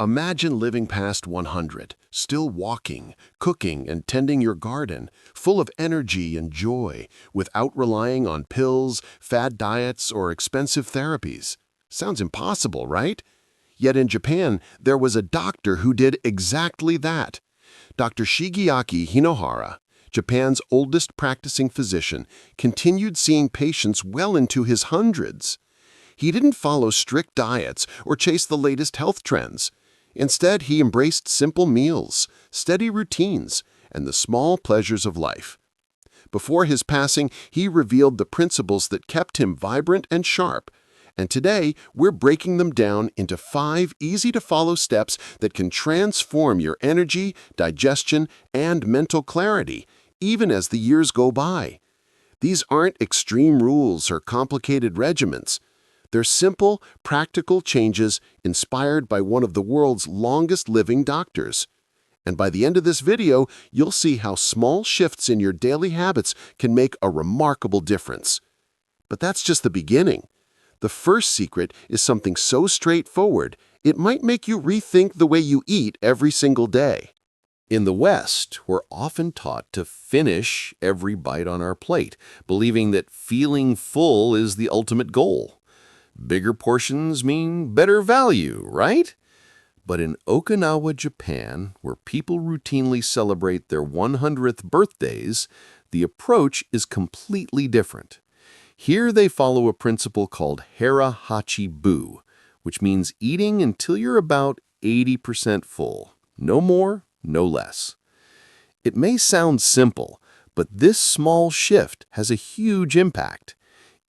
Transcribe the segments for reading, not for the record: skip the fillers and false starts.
Imagine living past 100, still walking, cooking, and tending your garden, full of energy and joy, without relying on pills, fad diets, or expensive therapies. Sounds impossible, right? Yet in Japan, there was a doctor who did exactly that. Dr. Shigeaki Hinohara, Japan's oldest practicing physician, continued seeing patients well into his hundreds. He didn't follow strict diets or chase the latest health trends. Instead, he embraced simple meals, steady routines, and the small pleasures of life. Before his passing, he revealed the principles that kept him vibrant and sharp. And today, we're breaking them down into 5 easy-to-follow steps that can transform your energy, digestion, and mental clarity, even as the years go by. These aren't extreme rules or complicated regimens. They're simple, practical changes inspired by one of the world's longest-living doctors. And by the end of this video, you'll see how small shifts in your daily habits can make a remarkable difference. But that's just the beginning. The first secret is something so straightforward, it might make you rethink the way you eat every single day. In the West, we're often taught to finish every bite on our plate, believing that feeling full is the ultimate goal. Bigger portions mean better value, right? But in Okinawa, Japan, where people routinely celebrate their 100th birthdays, the approach is completely different. Here they follow a principle called Hara Hachi Bu, which means eating until you're about 80% full. No more, no less. It may sound simple, but this small shift has a huge impact.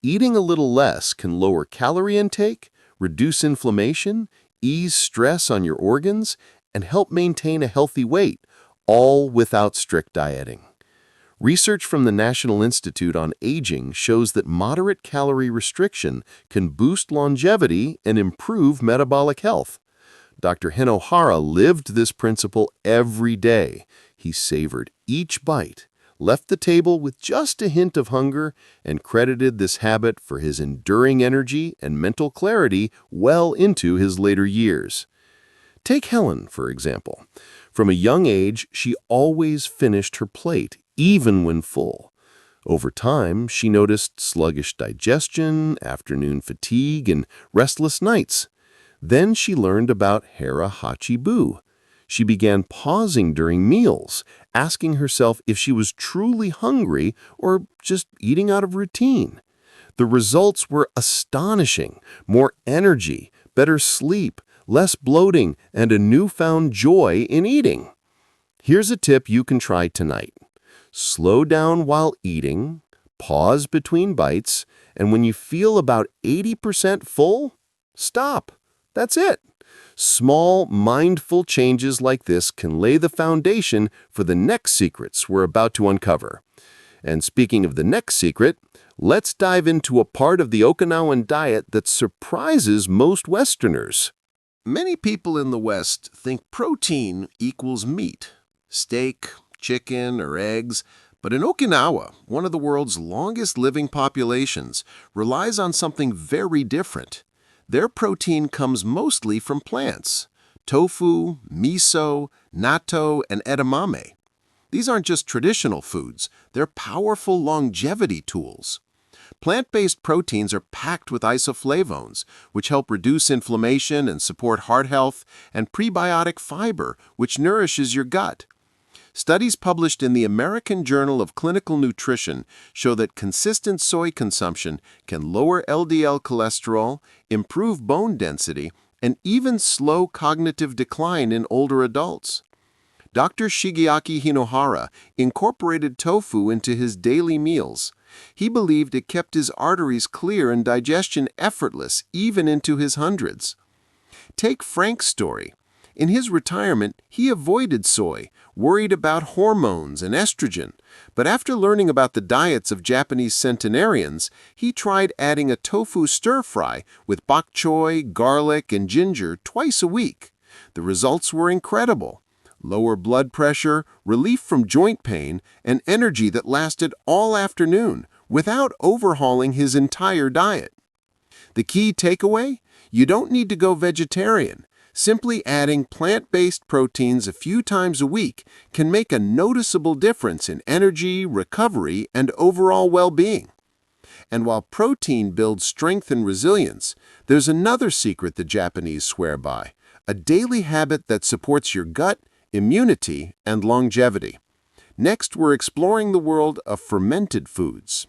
Eating a little less can lower calorie intake, reduce inflammation, ease stress on your organs, and help maintain a healthy weight, all without strict dieting. Research from the National Institute on Aging shows that moderate calorie restriction can boost longevity and improve metabolic health. Dr. Hinohara lived this principle every day. He savored each bite, left the table with just a hint of hunger, and credited this habit for his enduring energy and mental clarity well into his later years. Take Helen, for example. From a young age, she always finished her plate, even when full. Over time, she noticed sluggish digestion, afternoon fatigue, and restless nights. Then she learned about Hara Hachi Bu. She began pausing during meals, asking herself if she was truly hungry or just eating out of routine. The results were astonishing: more energy, better sleep, less bloating, and a newfound joy in eating. Here's a tip you can try tonight. Slow down while eating, pause between bites, and when you feel about 80% full, stop. That's it. Small, mindful changes like this can lay the foundation for the next secrets we're about to uncover. And speaking of the next secret, let's dive into a part of the Okinawan diet that surprises most Westerners. Many people in the West think protein equals meat, steak, chicken, or eggs, but in Okinawa, one of the world's longest living populations, relies on something very different. Their protein comes mostly from plants: tofu, miso, natto, and edamame. These aren't just traditional foods, they're powerful longevity tools. Plant-based proteins are packed with isoflavones, which help reduce inflammation and support heart health, and prebiotic fiber, which nourishes your gut. Studies published in the American Journal of Clinical Nutrition show that consistent soy consumption can lower LDL cholesterol, improve bone density, and even slow cognitive decline in older adults. Dr. Shigeaki Hinohara incorporated tofu into his daily meals. He believed it kept his arteries clear and digestion effortless even into his hundreds. Take Frank's story. In his retirement, he avoided soy, worried about hormones and estrogen. But after learning about the diets of Japanese centenarians, he tried adding a tofu stir-fry with bok choy, garlic, and ginger twice a week. The results were incredible: lower blood pressure, relief from joint pain, and energy that lasted all afternoon without overhauling his entire diet. The key takeaway? You don't need to go vegetarian. Simply adding plant-based proteins a few times a week can make a noticeable difference in energy, recovery, and overall well-being. And while protein builds strength and resilience, there's another secret the Japanese swear by, a daily habit that supports your gut, immunity, and longevity. Next, we're exploring the world of fermented foods.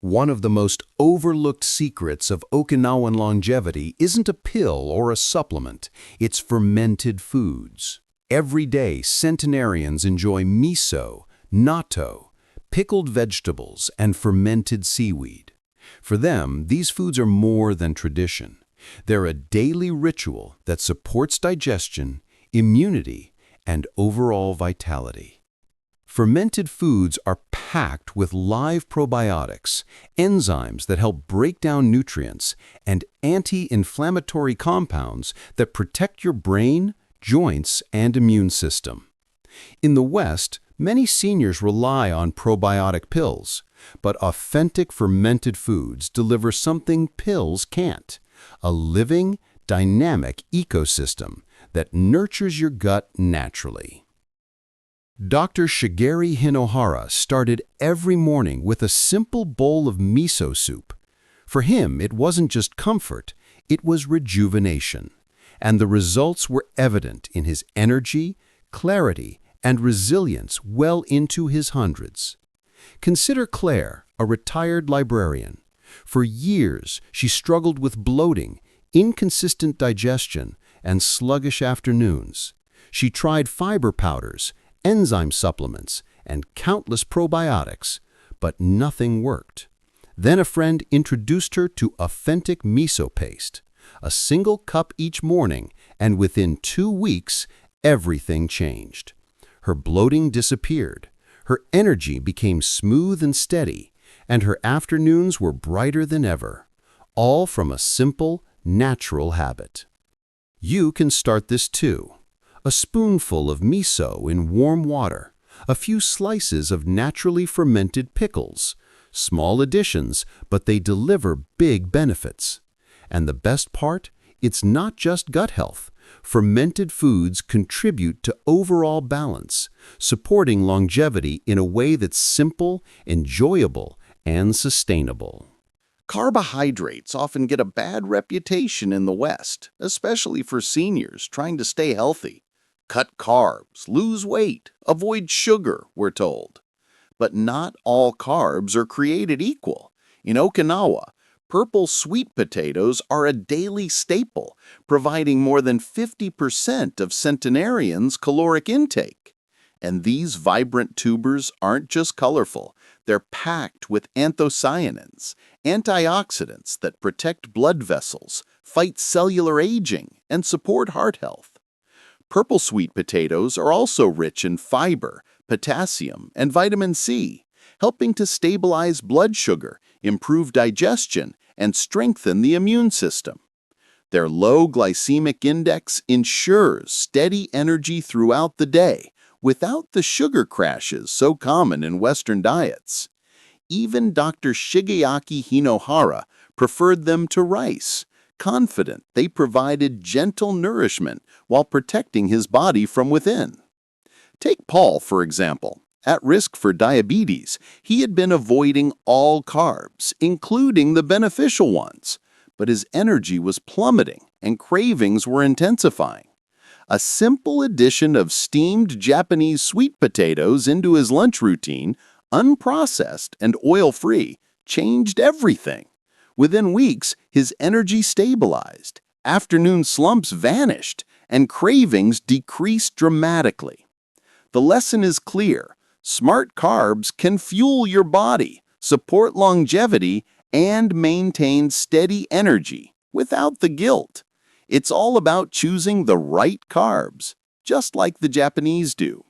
One of the most overlooked secrets of Okinawan longevity isn't a pill or a supplement, it's fermented foods. Every day, centenarians enjoy miso, natto, pickled vegetables, and fermented seaweed. For them, these foods are more than tradition. They're a daily ritual that supports digestion, immunity, and overall vitality. Fermented foods are packed with live probiotics, enzymes that help break down nutrients, and anti-inflammatory compounds that protect your brain, joints, and immune system. In the West, many seniors rely on probiotic pills, but authentic fermented foods deliver something pills can't: a living, dynamic ecosystem that nurtures your gut naturally. Dr. Shigeaki Hinohara started every morning with a simple bowl of miso soup. For him, it wasn't just comfort, it was rejuvenation. And the results were evident in his energy, clarity, and resilience well into his hundreds. Consider Claire, a retired librarian. For years, she struggled with bloating, inconsistent digestion, and sluggish afternoons. She tried fiber powders, enzyme supplements, and countless probiotics, but nothing worked. Then a friend introduced her to authentic miso paste, a single cup each morning, and within 2 weeks, everything changed. Her bloating disappeared, her energy became smooth and steady, and her afternoons were brighter than ever, all from a simple, natural habit. You can start this too. A spoonful of miso in warm water, a few slices of naturally fermented pickles. Small additions, but they deliver big benefits. And the best part? It's not just gut health. Fermented foods contribute to overall balance, supporting longevity in a way that's simple, enjoyable, and sustainable. Carbohydrates often get a bad reputation in the West, especially for seniors trying to stay healthy. Cut carbs, lose weight, avoid sugar, we're told. But not all carbs are created equal. In Okinawa, purple sweet potatoes are a daily staple, providing more than 50% of centenarians' caloric intake. And these vibrant tubers aren't just colorful, they're packed with anthocyanins, antioxidants that protect blood vessels, fight cellular aging, and support heart health. Purple sweet potatoes are also rich in fiber, potassium, and vitamin C, helping to stabilize blood sugar, improve digestion, and strengthen the immune system. Their low glycemic index ensures steady energy throughout the day, without the sugar crashes so common in Western diets. Even Dr. Shigeaki Hinohara preferred them to rice, confident they provided gentle nourishment while protecting his body from within. Take Paul, for example. At risk for diabetes, he had been avoiding all carbs, including the beneficial ones, but his energy was plummeting and cravings were intensifying. A simple addition of steamed Japanese sweet potatoes into his lunch routine, unprocessed and oil-free, changed everything. Within weeks, his energy stabilized, afternoon slumps vanished, and cravings decreased dramatically. The lesson is clear. Smart carbs can fuel your body, support longevity, and maintain steady energy without the guilt. It's all about choosing the right carbs, just like the Japanese do.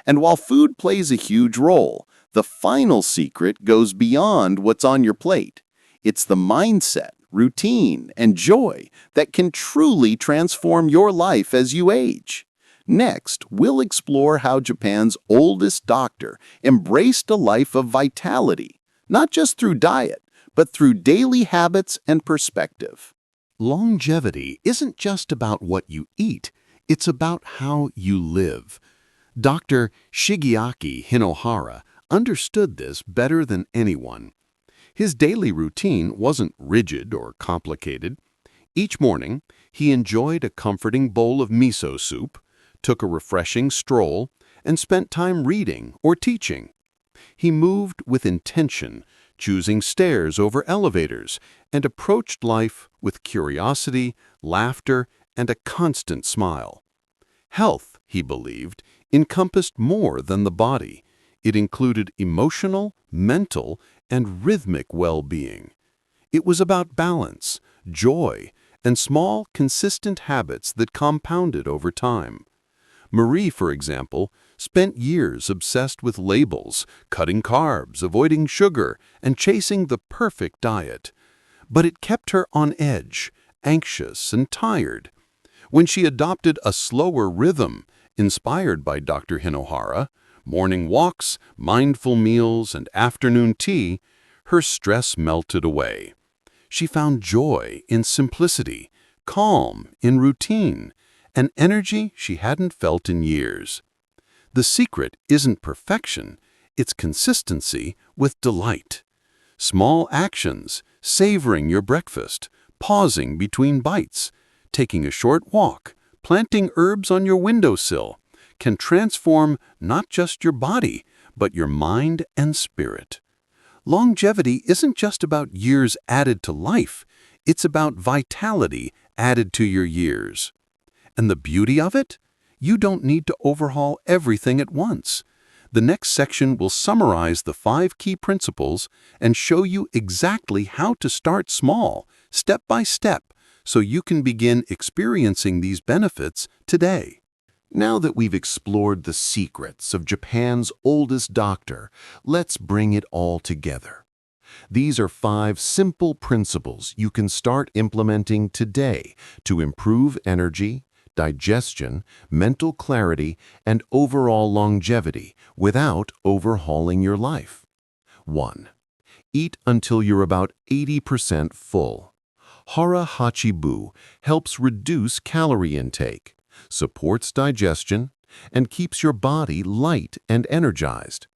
And while food plays a huge role, the final secret goes beyond what's on your plate. It's the mindset, routine, and joy that can truly transform your life as you age. Next, we'll explore how Japan's oldest doctor embraced a life of vitality, not just through diet, but through daily habits and perspective. Longevity isn't just about what you eat, it's about how you live. Dr. Shigeaki Hinohara understood this better than anyone. His daily routine wasn't rigid or complicated. Each morning, he enjoyed a comforting bowl of miso soup, took a refreshing stroll, and spent time reading or teaching. He moved with intention, choosing stairs over elevators, and approached life with curiosity, laughter, and a constant smile. Health, he believed, encompassed more than the body. It included emotional, mental, and rhythmic well-being. It was about balance, joy, and small, consistent habits that compounded over time. Marie, for example, spent years obsessed with labels, cutting carbs, avoiding sugar, and chasing the perfect diet. But it kept her on edge, anxious, and tired. When she adopted a slower rhythm, inspired by Dr. Hinohara, morning walks, mindful meals, and afternoon tea, her stress melted away. She found joy in simplicity, calm in routine, and energy she hadn't felt in years. The secret isn't perfection, it's consistency with delight. Small actions, savoring your breakfast, pausing between bites, taking a short walk, planting herbs on your windowsill, can transform not just your body, but your mind and spirit. Longevity isn't just about years added to life, it's about vitality added to your years. And the beauty of it? You don't need to overhaul everything at once. The next section will summarize the 5 key principles and show you exactly how to start small, step by step, so you can begin experiencing these benefits today. Now that we've explored the secrets of Japan's oldest doctor, let's bring it all together. These are 5 simple principles you can start implementing today to improve energy, digestion, mental clarity, and overall longevity without overhauling your life. 1. Eat until you're about 80% full. Hara Hachi Bu helps reduce calorie intake, supports digestion, and keeps your body light and energized.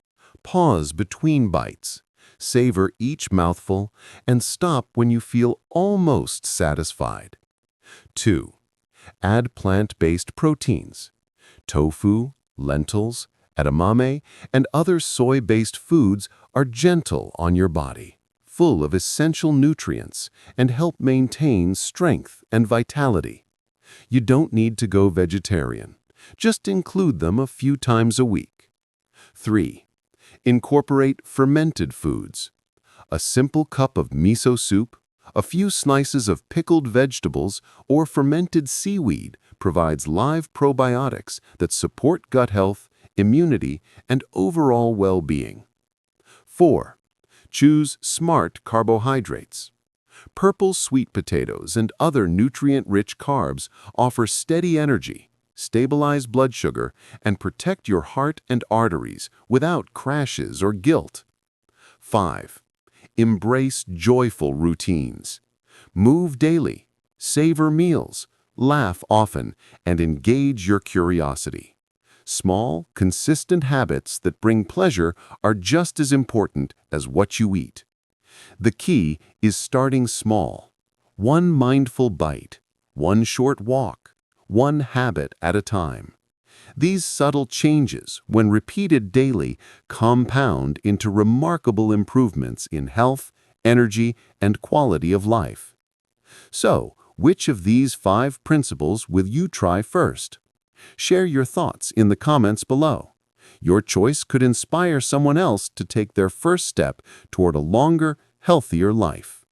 Pause between bites. Savor each mouthful and stop when you feel almost satisfied. 2. Add plant-based proteins. Tofu, lentils, edamame, and other soy-based foods are gentle on your body, full of essential nutrients, and help maintain strength and vitality. You don't need to go vegetarian. Just include them a few times a week. 3. Incorporate fermented foods. A simple cup of miso soup, a few slices of pickled vegetables, or fermented seaweed provides live probiotics that support gut health, immunity, and overall well-being. 4. Choose smart carbohydrates. Purple sweet potatoes and other nutrient-rich carbs offer steady energy, stabilize blood sugar, and protect your heart and arteries without crashes or guilt. 5. Embrace joyful routines. Move daily, savor meals, laugh often, and engage your curiosity. Small, consistent habits that bring pleasure are just as important as what you eat. The key is starting small. One mindful bite, one short walk, one habit at a time. These subtle changes, when repeated daily, compound into remarkable improvements in health, energy, and quality of life. So, which of these 5 principles will you try first? Share your thoughts in the comments below. Your choice could inspire someone else to take their first step toward a longer, healthier life.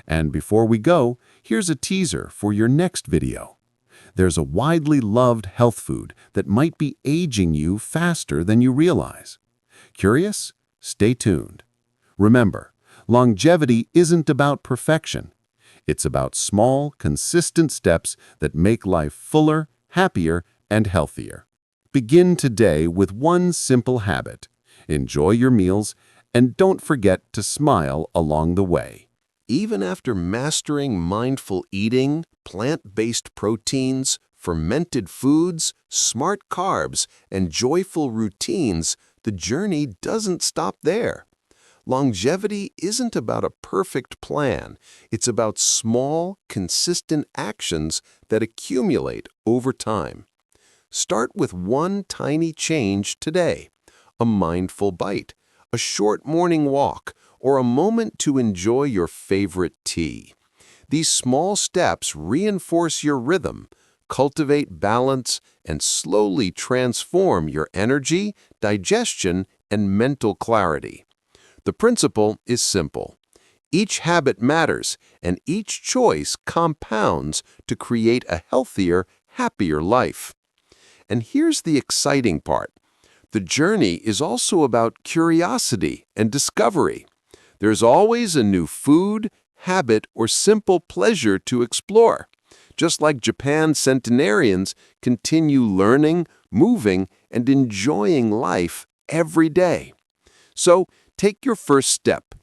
And before we go, here's a teaser for your next video. There's a widely loved health food that might be aging you faster than you realize. Curious? Stay tuned. Remember, longevity isn't about perfection. It's about small, consistent steps that make life fuller, happier, and healthier. Begin today with one simple habit. Enjoy your meals, and don't forget to smile along the way. Even after mastering mindful eating, plant-based proteins, fermented foods, smart carbs, and joyful routines, the journey doesn't stop there. Longevity isn't about a perfect plan. It's about small, consistent actions that accumulate over time. Start with one tiny change today: a mindful bite, a short morning walk, or a moment to enjoy your favorite tea. These small steps reinforce your rhythm, cultivate balance, and slowly transform your energy, digestion, and mental clarity. The principle is simple. Each habit matters, and each choice compounds to create a healthier, happier life. And here's the exciting part. The journey is also about curiosity and discovery. There's always a new food, habit, or simple pleasure to explore. Just like Japan's centenarians continue learning, moving, and enjoying life every day. So, take your first step.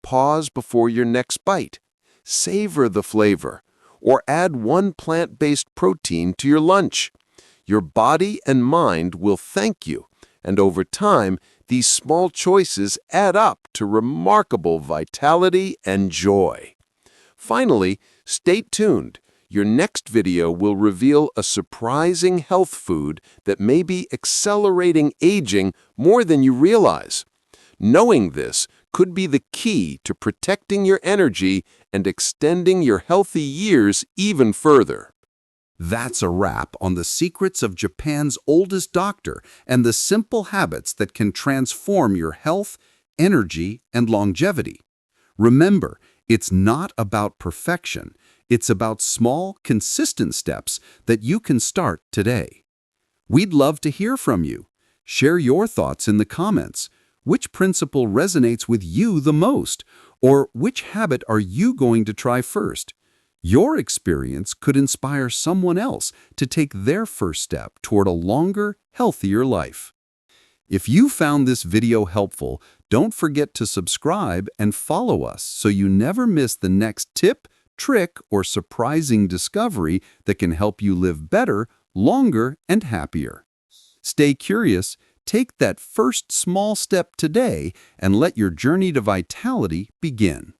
Pause before your next bite. Savor the flavor, or add one plant-based protein to your lunch. Your body and mind will thank you, and over time, these small choices add up to remarkable vitality and joy. Finally, stay tuned. Your next video will reveal a surprising health food that may be accelerating aging more than you realize. Knowing this could be the key to protecting your energy and extending your healthy years even further. That's a wrap on the secrets of Japan's oldest doctor and the simple habits that can transform your health, energy, and longevity. Remember, it's not about perfection. It's about small, consistent steps that you can start today. We'd love to hear from you. Share your thoughts in the comments. Which principle resonates with you the most? Or which habit are you going to try first? Your experience could inspire someone else to take their first step toward a longer, healthier life. If you found this video helpful, don't forget to subscribe and follow us so you never miss the next tip, trick, or surprising discovery that can help you live better, longer, and happier. Stay curious, take that first small step today, and let your journey to vitality begin.